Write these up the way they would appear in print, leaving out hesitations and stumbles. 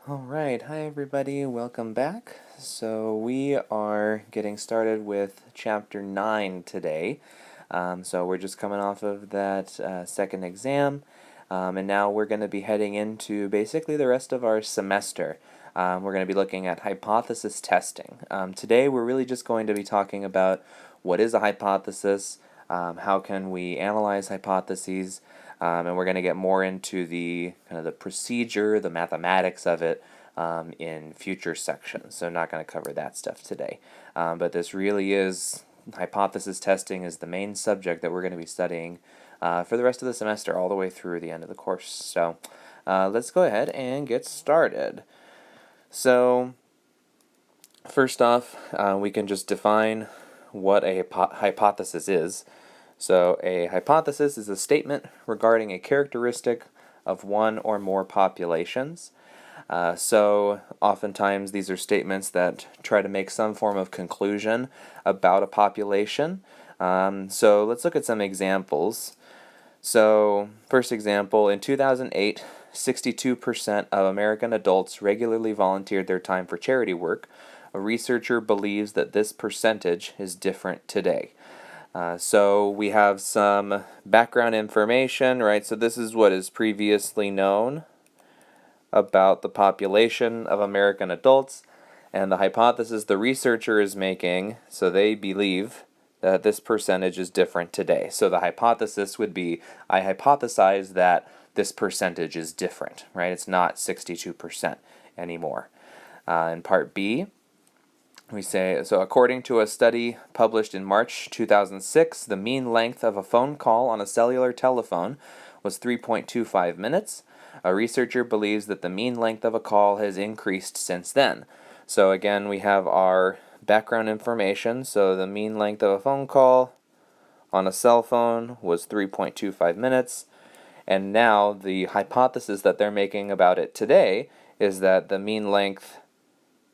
All right, hi everybody, welcome back. So we are getting started with chapter 9 today. So we're just coming off of that second exam, and now we're going to be heading into basically the rest of our semester. We're going to be looking at hypothesis testing. Today we're really just going to be talking about what is a hypothesis, how can we analyze hypotheses, and we're going to get more into the kind of the procedure, the mathematics of it in future sections. So not going to cover that stuff today. But this really is, hypothesis testing is the main subject that we're going to be studying for the rest of the semester all the way through the end of the course. So let's go ahead and get started. So first off, we can just define what a hypothesis is. So a hypothesis is a statement regarding a characteristic of one or more populations. So oftentimes these are statements that try to make some form of conclusion about a population. So let's look at some examples. So first example, in 2008, 62% of American adults regularly volunteered their time for charity work. A researcher believes that this percentage is different today. So we have some background information, right? So this is what is previously known about the population of American adults and the hypothesis the researcher is making. So they believe that this percentage is different today. So the hypothesis would be, I hypothesize that this percentage is different, right? It's not 62% anymore. In part B, we say, so according to a study published in March 2006, the mean length of a phone call on a cellular telephone was 3.25 minutes. A researcher believes that the mean length of a call has increased since then. So again, we have our background information. So the mean length of a phone call on a cell phone was 3.25 minutes. And now the hypothesis that they're making about it today is that the mean length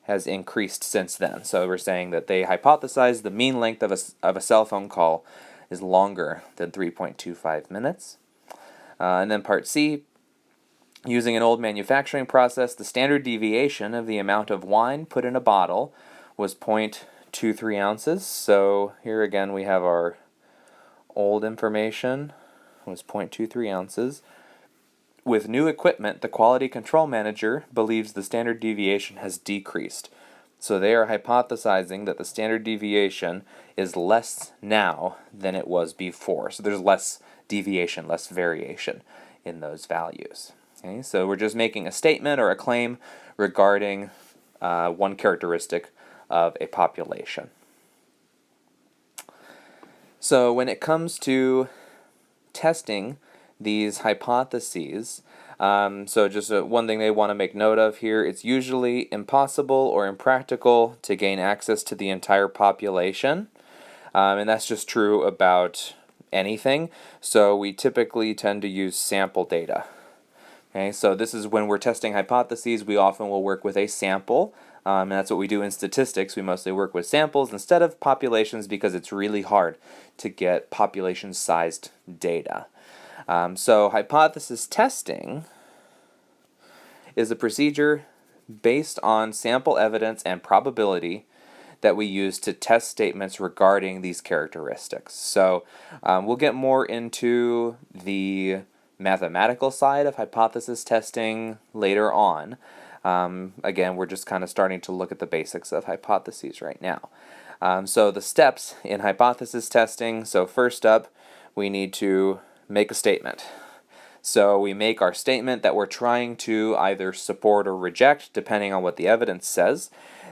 has increased since then. So we're saying that they hypothesize the mean length of a cell phone call is longer than 3.25 minutes. And then part C, using an old manufacturing process, the standard deviation of the amount of wine put in a bottle was 0.23 ounces. So here again we have our old information, was 0.23 ounces. With new equipment, the quality control manager believes the standard deviation has decreased. So they are hypothesizing that the standard deviation is less now than it was before. So there's less deviation, less variation in those values. Okay, so we're just making a statement or a claim regarding one characteristic of a population. So when it comes to testing these hypotheses, so just one thing they want to make note of here, it's usually impossible or impractical to gain access to the entire population, and that's just true about anything. So we typically tend to use sample data. Okay, so this is when we're testing hypotheses, we often will work with a sample. And that's what we do in statistics. We mostly work with samples instead of populations because it's really hard to get population-sized data. So hypothesis testing is a procedure based on sample evidence and probability that we use to test statements regarding these characteristics. So we'll get more into the mathematical side of hypothesis testing later on. Again, we're just kind of starting to look at the basics of hypotheses right now. So the steps in hypothesis testing, so first up, we need to make a statement. So we make our statement that we're trying to either support or reject, depending on what the evidence says.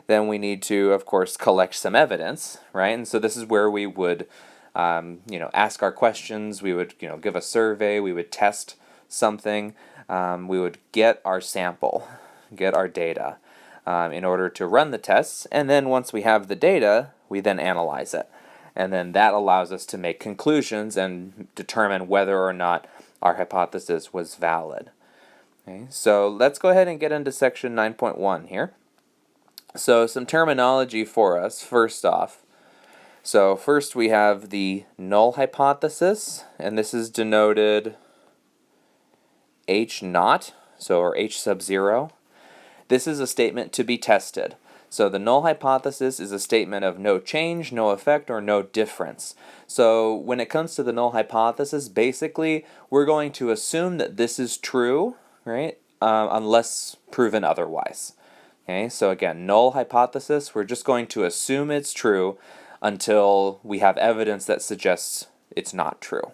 Then we need to, of course, collect some evidence, right? And so this is where we would, ask our questions. We would, give a survey. We would test something. We would get our sample, get our data, in order to run the tests. And then once we have the data, we then analyze it. And then that allows us to make conclusions and determine whether or not our hypothesis was valid. Okay, so let's go ahead and get into section 9.1 here. So some terminology for us, first off. So first we have the null hypothesis, and this is denoted H naught, or H sub 0. This is a statement to be tested. So the null hypothesis is a statement of no change, no effect, or no difference. So when it comes to the null hypothesis, basically we're going to assume that this is true, right? Unless proven otherwise. Okay, so again, null hypothesis, we're just going to assume it's true until we have evidence that suggests it's not true.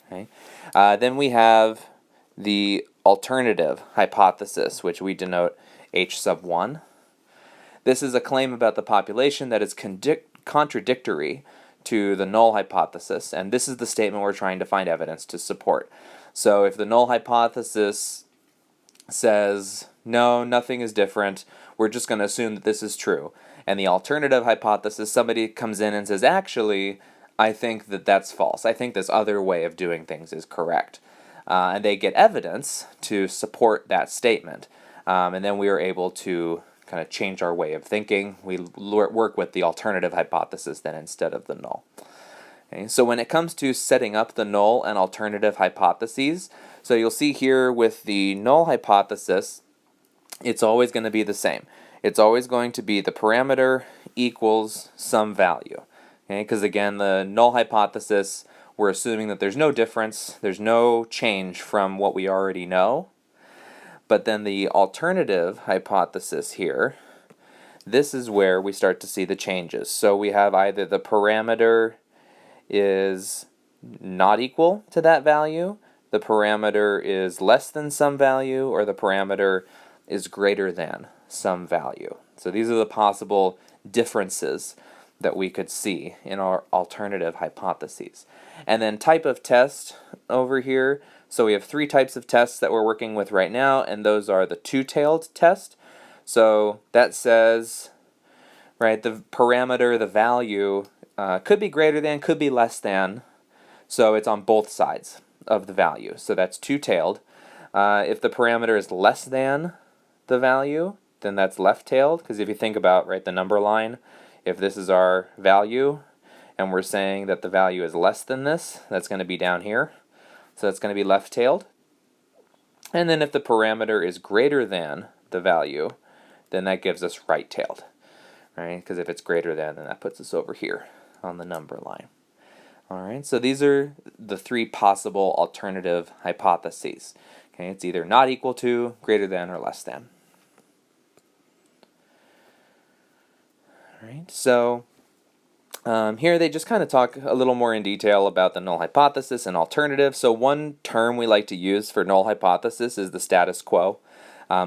Okay? Then we have the alternative hypothesis, which we denote H sub 1. This is a claim about the population that is contradictory to the null hypothesis, and this is the statement we're trying to find evidence to support. So if the null hypothesis says, no, nothing is different, we're just going to assume that this is true. And the alternative hypothesis, somebody comes in and says, actually, I think that that's false. I think this other way of doing things is correct. And they get evidence to support that statement. And then we are able to kind of change our way of thinking. We work with the alternative hypothesis then instead of the null. Okay, so when it comes to setting up the null and alternative hypotheses, so you'll see here with the null hypothesis, it's always going to be the same. It's always going to be the parameter equals some value. Okay, because again, the null hypothesis, we're assuming that there's no difference, there's no change from what we already know. But then the alternative hypothesis here, this is where we start to see the changes. So we have either the parameter is not equal to that value, the parameter is less than some value, or the parameter is greater than some value. So these are the possible differences that we could see in our alternative hypotheses. And then type of test over here. So we have 3 types of tests that we're working with right now, and those are the two-tailed test. So that says, right, the parameter, the value, could be greater than, could be less than. So it's on both sides of the value. So that's two-tailed. If the parameter is less than the value, then that's left-tailed, because if you think about, right, the number line, if this is our value, and we're saying that the value is less than this, that's going to be down here. So that's going to be left-tailed. And then if the parameter is greater than the value, then that gives us right-tailed, right? Because if it's greater than, then that puts us over here on the number line. All right, so these are the 3 possible alternative hypotheses. Okay, it's either not equal to, greater than, or less than. All right, so here they just kind of talk a little more in detail about the null hypothesis and alternative. So one term we like to use for null hypothesis is the status quo.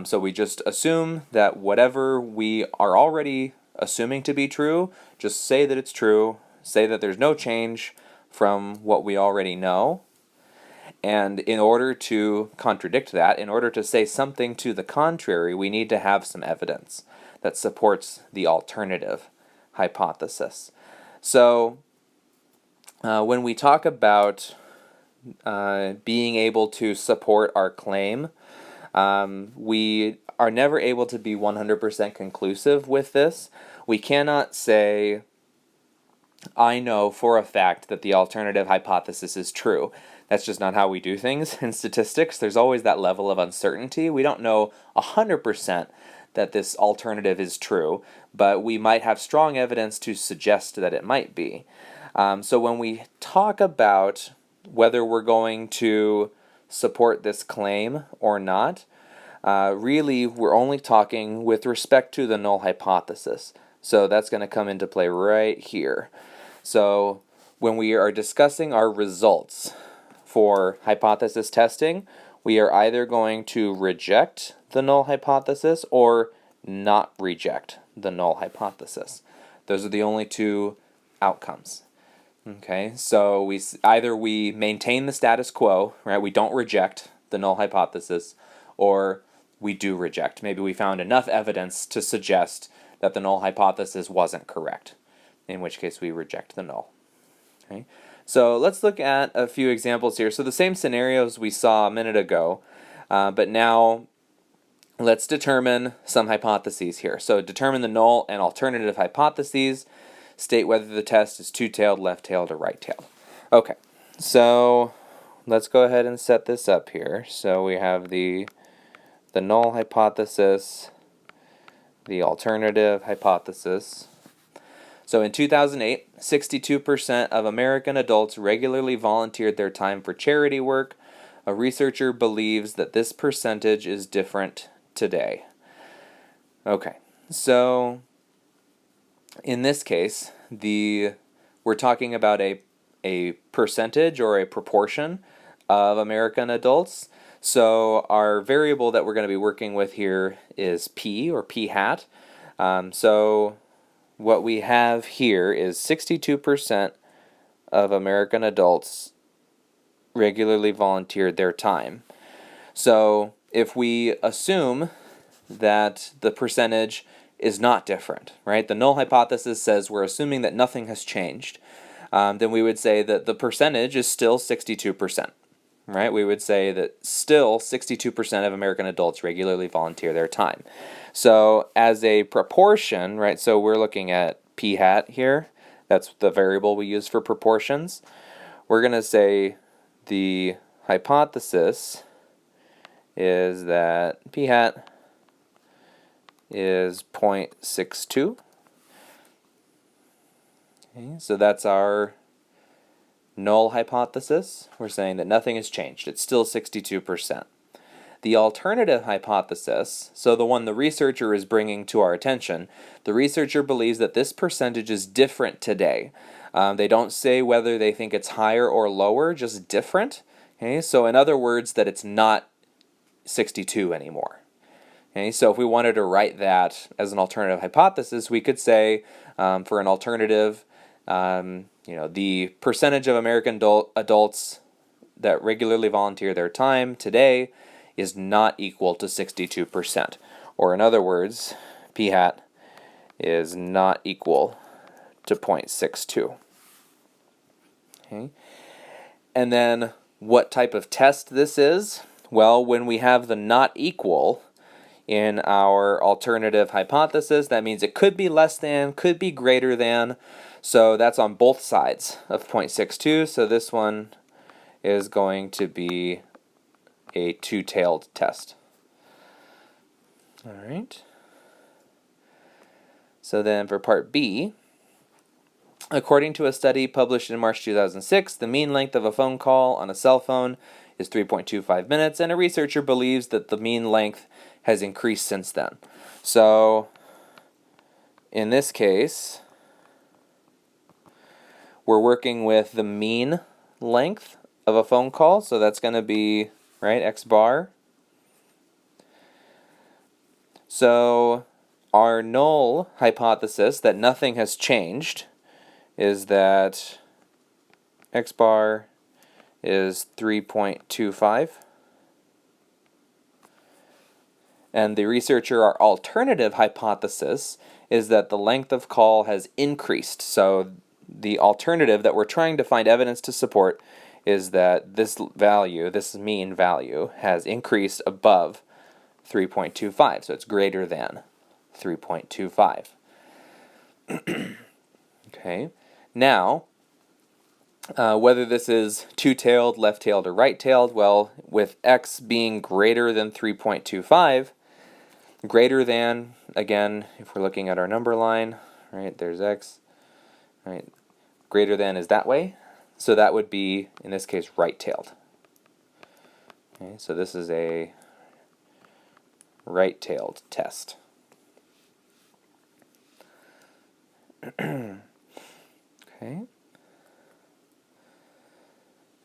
So we just assume that whatever we are already assuming to be true, just say that it's true, say that there's no change from what we already know. And in order to contradict that, in order to say something to the contrary, we need to have some evidence that supports the alternative hypothesis. So when we talk about being able to support our claim, we are never able to be 100% conclusive with this. We cannot say, I know for a fact that the alternative hypothesis is true. That's just not how we do things in statistics. There's always that level of uncertainty. We don't know 100% that this alternative is true, but we might have strong evidence to suggest that it might be. So when we talk about whether we're going to support this claim or not, really we're only talking with respect to the null hypothesis. So that's going to come into play right here. So when we are discussing our results for hypothesis testing, we are either going to reject the null hypothesis or not reject the null hypothesis. Those are the only 2 outcomes. Okay, so we maintain the status quo, right? We don't reject the null hypothesis, or we do reject. Maybe we found enough evidence to suggest that the null hypothesis wasn't correct, in which case we reject the null. Okay, so let's look at a few examples here. So the same scenarios we saw a minute ago, but now let's determine some hypotheses here. So determine the null and alternative hypotheses. State whether the test is two-tailed, left-tailed, or right-tailed. Okay, so let's go ahead and set this up here. So we have the null hypothesis the alternative hypothesis. So in 2008, 62% of American adults regularly volunteered their time for charity work. A researcher believes that this percentage is different today. Okay, so in this case, we're talking about a percentage or a proportion of American adults. So our variable that we're going to be working with here is p, or p hat. So what we have here is 62% of American adults regularly volunteered their time. So if we assume that the percentage is not different, right? The null hypothesis says we're assuming that nothing has changed. Then we would say that the percentage is still 62%, right? We would say that still 62% of American adults regularly volunteer their time. So as a proportion, right, so we're looking at p hat here. That's the variable we use for proportions. We're going to say the hypothesis is that p hat is 0.62. Okay, so that's our null hypothesis. We're saying that nothing has changed. It's still 62%. The alternative hypothesis, so the one the researcher is bringing to our attention, the researcher believes that this percentage is different today. They don't say whether they think it's higher or lower, just different. Okay, so in other words, that it's not 62 anymore. Okay, so if we wanted to write that as an alternative hypothesis, we could say for an alternative, the percentage of American adults that regularly volunteer their time today is not equal to 62%. Or in other words, p hat is not equal to 0.62. Okay. And then what type of test this is? Well, when we have the not equal in our alternative hypothesis, that means it could be less than, could be greater than. So that's on both sides of 0.62. So this one is going to be a two-tailed test. All right. So then for part B, according to a study published in March 2006, the mean length of a phone call on a cell phone is 3.25 minutes, and a researcher believes that the mean length has increased since then. So in this case, we're working with the mean length of a phone call, so that's going to be, right, x bar. So our null hypothesis that nothing has changed is that x bar is 3.25. And the researcher, our alternative hypothesis is that the length of call has increased. So the alternative that we're trying to find evidence to support is that this value, this mean value, has increased above 3.25. So it's greater than 3.25. Okay. Now, whether this is two-tailed, left-tailed, or right-tailed, well, with x being greater than 3.25, greater than, again, if we're looking at our number line, right, there's x, right, greater than is that way, so that would be, in this case, right-tailed. Okay, so this is a right-tailed test. Okay.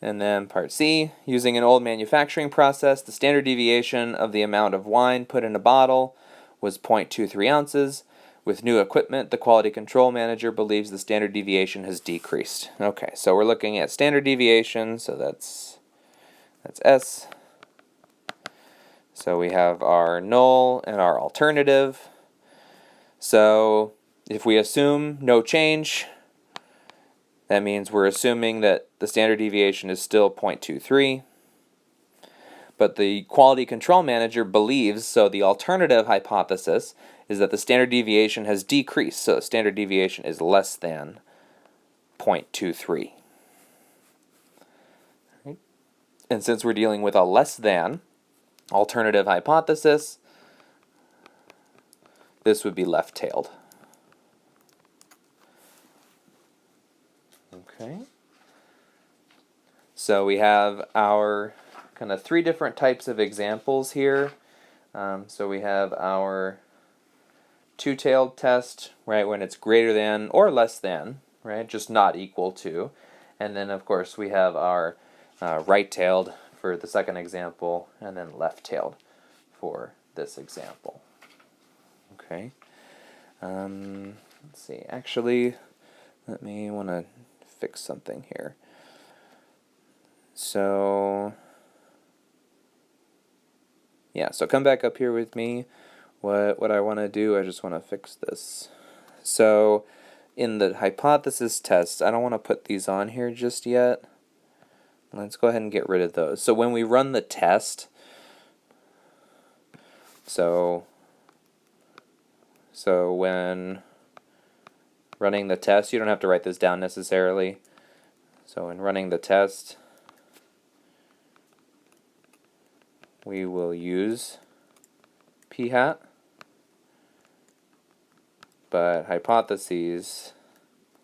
And then part C, using an old manufacturing process, the standard deviation of the amount of wine put in a bottle was 0.23 ounces. With new equipment, the quality control manager believes the standard deviation has decreased. Okay, so we're looking at standard deviation, so that's S. So we have our null and our alternative. So if we assume no change, that means we're assuming that the standard deviation is still 0.23. But the quality control manager believes, so the alternative hypothesis is that the standard deviation has decreased. So standard deviation is less than 0.23. Right. And since we're dealing with a less than alternative hypothesis, this would be left-tailed. Okay. So we have our kind of three different types of examples here. So we have our two-tailed test, right, when it's greater than or less than, right, just not equal to. And then, of course, we have our right-tailed for the second example, and then left-tailed for this example. Okay. Let's see. Actually, let me want to fix something here. So, yeah, so come back up here with me. What I want to do, I just want to fix this. So, in the hypothesis test, I don't want to put these on here just yet. Let's go ahead and get rid of those. So when we run the test, so when running the test, you don't have to write this down necessarily. So in running the test, we will use p-hat, but hypotheses,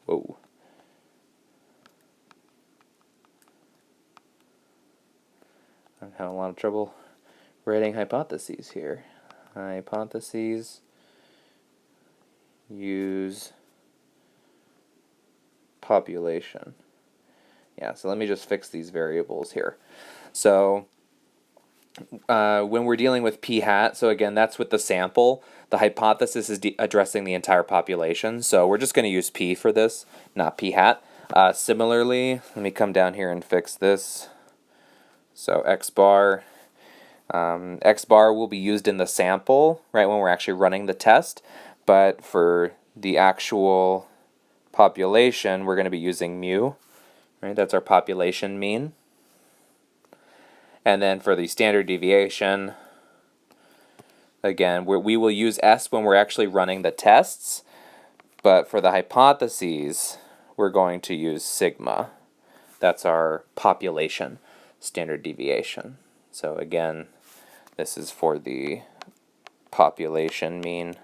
whoa. I'm having a lot of trouble writing hypotheses here. Hypotheses use population. Yeah, so let me just fix these variables here. So when we're dealing with p-hat, so again, that's with the sample. The hypothesis is addressing the entire population, so we're just going to use p for this, not p-hat. Similarly, let me come down here and fix this. So x bar will be used in the sample, right, when we're actually running the test, but for the actual population, we're going to be using mu, right? That's our population mean. And then for the standard deviation, again, we will use S when we're actually running the tests, but for the hypotheses, we're going to use sigma. That's our population standard deviation. So again, this is for the population mean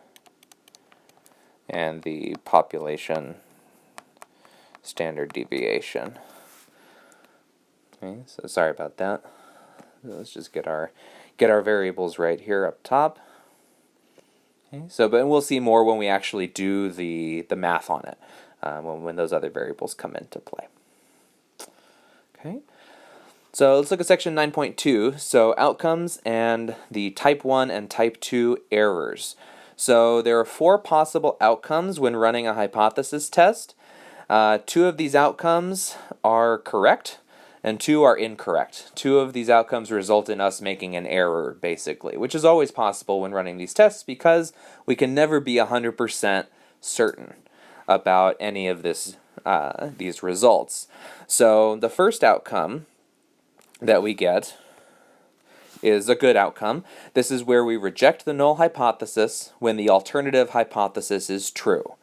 and the population standard deviation. Okay, so sorry about that. Let's just get our variables right here up top. Okay, so but we'll see more when we actually do the math on it, when those other variables come into play. Okay. So let's look at section 9.2, so outcomes and the type 1 and type 2 errors. So there are 4 possible outcomes when running a hypothesis test. 2 of these outcomes are correct and 2 are incorrect. 2 of these outcomes result in us making an error, basically, which is always possible when running these tests because we can never be 100% certain about any of these results. So the first outcome that we get is a good outcome. This is where we reject the null hypothesis when the alternative hypothesis is true.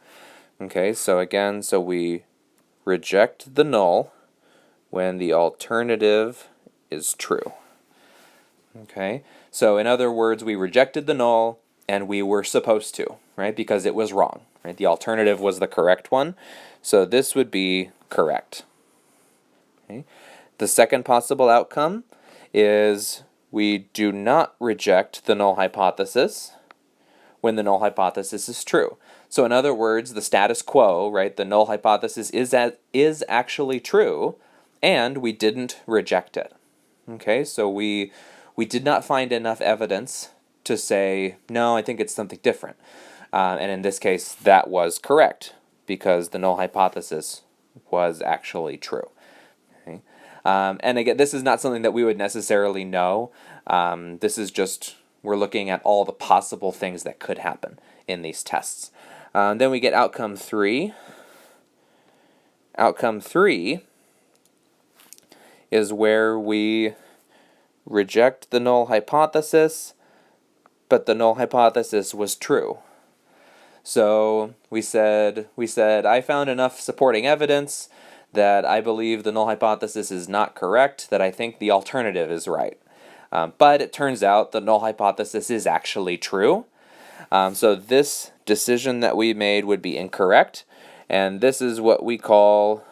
Okay, so again, so we reject the null when the alternative is true. Okay, so in other words, we rejected the null and we were supposed to, right, because it was wrong, right? The alternative was the correct one, so this would be correct. Okay. The second possible outcome is we do not reject the null hypothesis when the null hypothesis is true. So in other words, the status quo, right, the null hypothesis is actually true, and we didn't reject it. Okay, so we did not find enough evidence to say, no, I think it's something different. And in this case, that was correct, because the null hypothesis was actually true. Okay. And again, this is not something that we would necessarily know. This is just, we're looking at all the possible things that could happen in these tests. Then we get outcome 3. Outcome 3 is where we reject the null hypothesis, but the null hypothesis was true. So we said, I found enough supporting evidence that I believe the null hypothesis is not correct, that I think the alternative is right. But it turns out the null hypothesis is actually true. So this decision that we made would be incorrect, and this is what we call,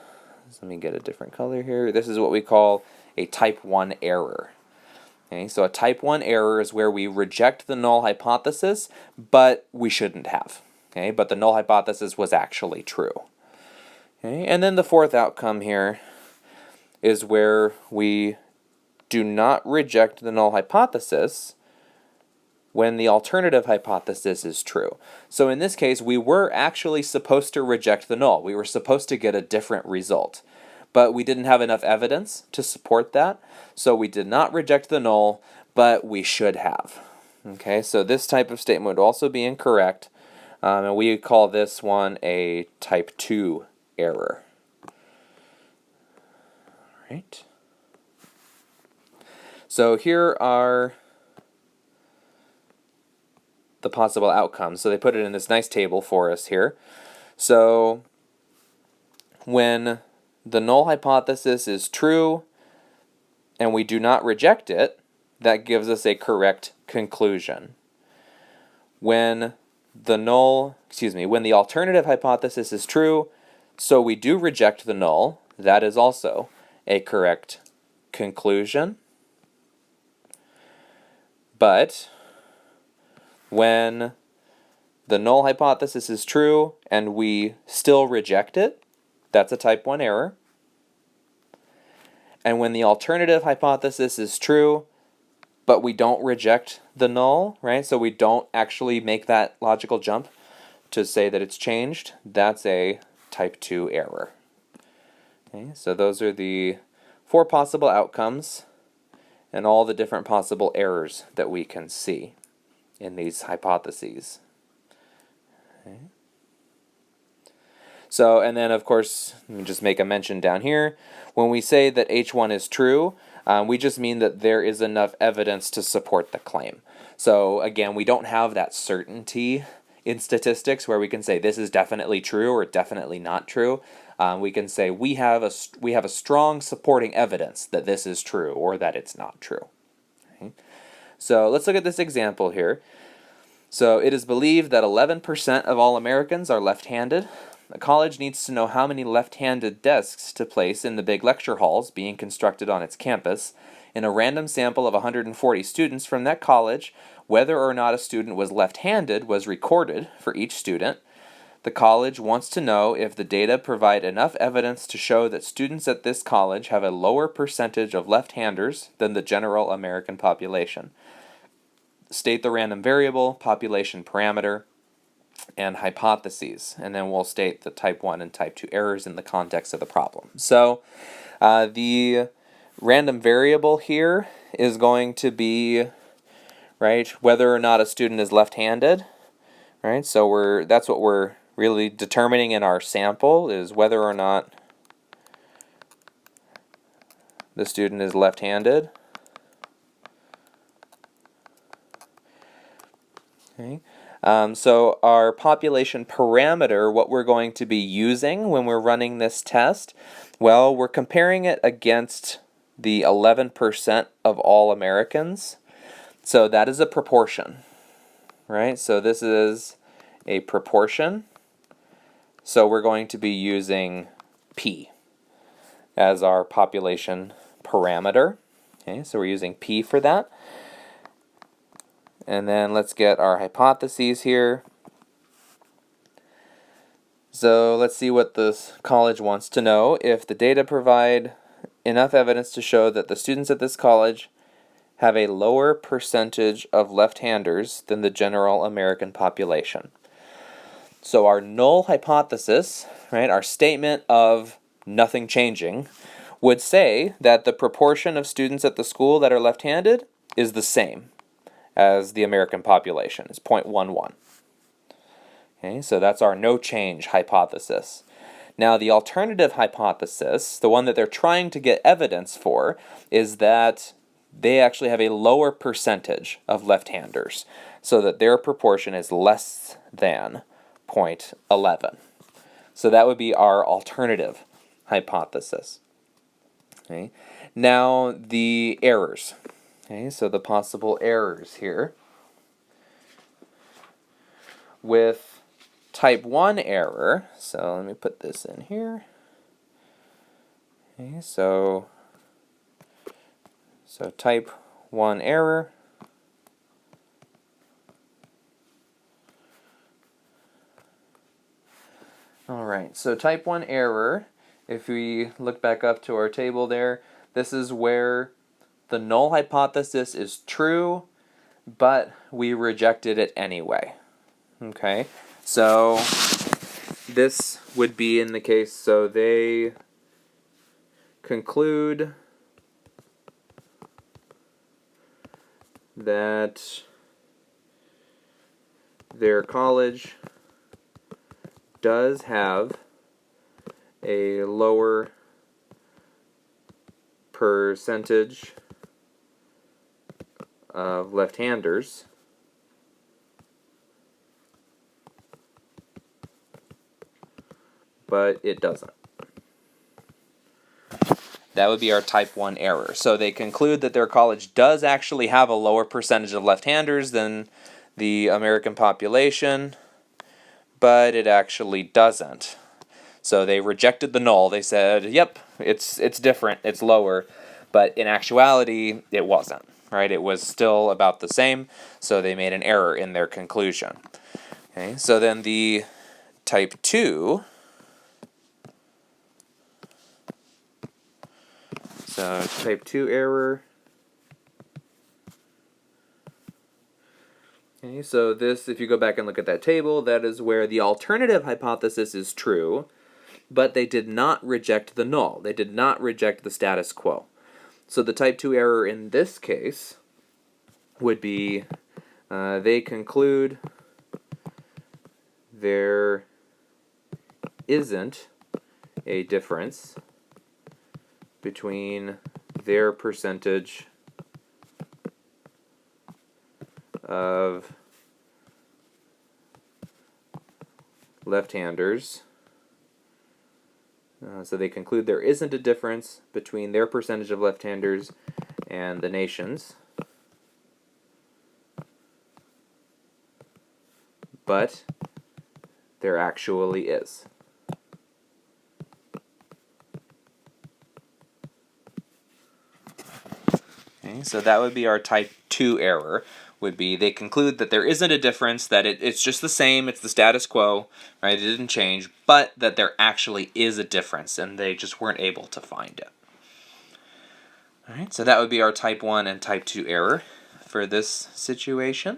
let me get a different color here, this is what we call a type 1 error. Okay, so a type 1 error is where we reject the null hypothesis, but we shouldn't have. Okay, but the null hypothesis was actually true. Okay, and then the fourth outcome here is where we do not reject the null hypothesis when the alternative hypothesis is true. So in this case, we were actually supposed to reject the null. We were supposed to get a different result. But we didn't have enough evidence to support that, so we did not reject the null, but we should have. Okay, so this type of statement would also be incorrect, and we call this one a type 2 error. All right. So here are the possible outcomes. So they put it in this nice table for us here. So when the null hypothesis is true and we do not reject it, that gives us a correct conclusion. When the alternative hypothesis is true, so we do reject the null, that is also a correct conclusion. But when the null hypothesis is true and we still reject it, that's a type 1 error. And when the alternative hypothesis is true, but we don't reject the null, right? So we don't actually make that logical jump to say that it's changed, that's a type 2 error. Okay, so those are the 4 possible outcomes and all the different possible errors that we can see in these hypotheses. Okay. So, and then of course, let me just make a mention down here. When we say that H1 is true, we just mean that there is enough evidence to support the claim. So again, we don't have that certainty in statistics where we can say this is definitely true or definitely not true. We can say we have a strong supporting evidence that this is true or that it's not true. Okay. So let's look at this example here. So it is believed that 11% of all Americans are left-handed. The college needs to know how many left-handed desks to place in the big lecture halls being constructed on its campus. In a random sample of 140 students from that college, whether or not a student was left-handed was recorded for each student. The college wants to know if the data provide enough evidence to show that students at this college have a lower percentage of left-handers than the general American population. State the random variable, population parameter, and hypotheses, and then we'll state the type 1 and type 2 errors in the context of the problem. So the random variable here is going to be, right, whether or not a student is left-handed, right? So that's what we're really determining in our sample, is whether or not the student is left-handed. Okay. So our population parameter, what we're going to be using when we're running this test, well, we're comparing it against the 11% of all Americans. So that is a proportion, right? So this is a proportion. So we're going to be using P as our population parameter. Okay, so we're using P for that. And then let's get our hypotheses here. So let's see what this college wants to know. If the data provide enough evidence to show that the students at this college have a lower percentage of left-handers than the general American population. So our null hypothesis, right, our statement of nothing changing, would say that the proportion of students at the school that are left-handed is the same as the American population. It's 0.11. Okay, so that's our no change hypothesis. Now the alternative hypothesis, the one that they're trying to get evidence for, is that they actually have a lower percentage of left-handers, so that their proportion is less than 0.11. So that would be our alternative hypothesis. Okay. Now the errors. Okay, so the possible errors here. with type 1 error, so let me put this in here. Okay, so type 1 error. Alright, so type 1 error, if we look back up to our table there, this is where the null hypothesis is true, but we rejected it anyway. Okay, so this would be in the case, so they conclude that their college does have a lower percentage of left-handers, but it doesn't. That would be our type 1 error. So they conclude that their college does actually have a lower percentage of left-handers than the American population, but it actually doesn't. So they rejected the null. They said, yep, it's different, it's lower, but in actuality, it wasn't, right? It was still about the same, so they made an error in their conclusion. Okay, so then the type 2, so type 2 error. Okay, so this, if you go back and look at that table, that is where the alternative hypothesis is true, but they did not reject the null. They did not reject the status quo. So the type 2 error in this case would be they conclude there isn't a difference between their percentage of left-handers. So they conclude there isn't a difference between their percentage of left-handers and the nation's, but there actually is. Okay, so that would be our type 2 error, would be they conclude that there isn't a difference, that it's just the same, it's the status quo, right? It didn't change, but that there actually is a difference, and they just weren't able to find it. All right, so that would be our type 1 and type 2 error for this situation.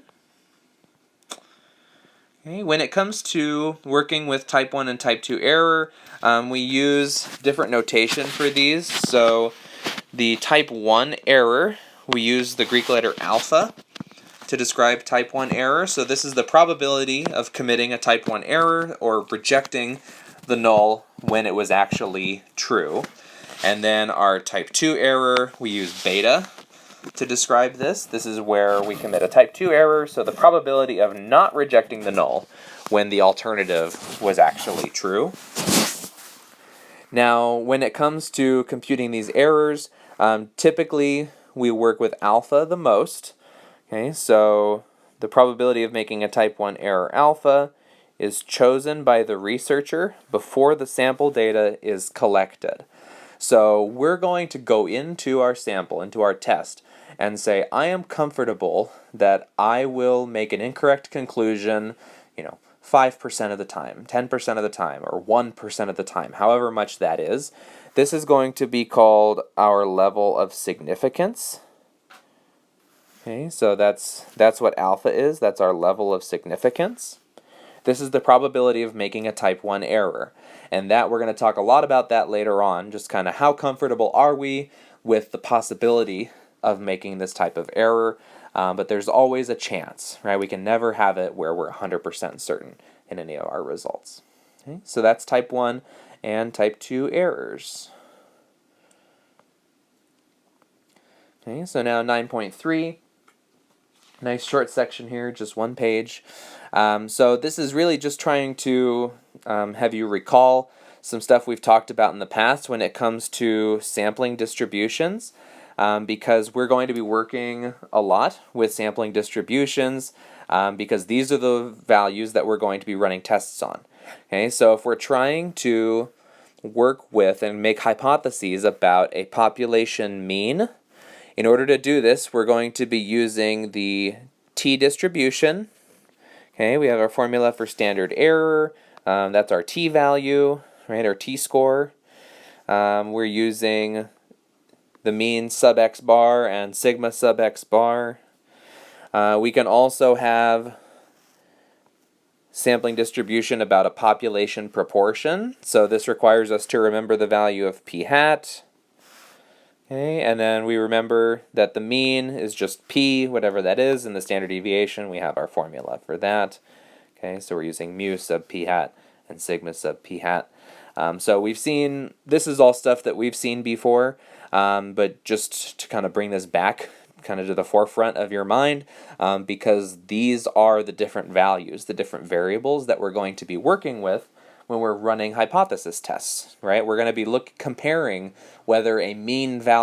Okay, when it comes to working with type 1 and type 2 error, we use different notation for these. So the type 1 error, we use the Greek letter alpha to describe type 1 error. So this is the probability of committing a type 1 error or rejecting the null when it was actually true. And then our type 2 error, we use beta to describe this. This is where we commit a type 2 error, so the probability of not rejecting the null when the alternative was actually true. Now, when it comes to computing these errors, typically we work with alpha the most. Okay, so the probability of making a type 1 error alpha is chosen by the researcher before the sample data is collected. So we're going to go into our sample, into our test, and say, I am comfortable that I will make an incorrect conclusion, 5% of the time, 10% of the time, or 1% of the time, however much that is. This is going to be called our level of significance. Okay, so that's what alpha is. That's our level of significance. This is the probability of making a type 1 error. And that we're going to talk a lot about that later on, just kind of how comfortable are we with the possibility of making this type of error. But there's always a chance, right? We can never have it where we're 100% certain in any of our results. Okay, so that's type 1 and type 2 errors. Okay, so now 9.3. Nice short section here, just one page. So this is really just trying to have you recall some stuff we've talked about in the past when it comes to sampling distributions, because we're going to be working a lot with sampling distributions. because these are the values that we're going to be running tests on. Okay, so if we're trying to work with and make hypotheses about a population mean, in order to do this, we're going to be using the t-distribution. Okay, we have our formula for standard error. That's our t-value, right, our t-score. We're using the mean sub x bar and sigma sub x bar. We can also have sampling distribution about a population proportion. So this requires us to remember the value of p hat. Okay, and then we remember that the mean is just p, whatever that is, and the standard deviation, we have our formula for that. Okay, so we're using mu sub p hat and sigma sub p hat. So we've seen, this is all stuff that we've seen before, but just to kind of bring this back kind of to the forefront of your mind, because these are the different values, the different variables that we're going to be working with when we're running hypothesis tests, right? We're going to be comparing whether a mean value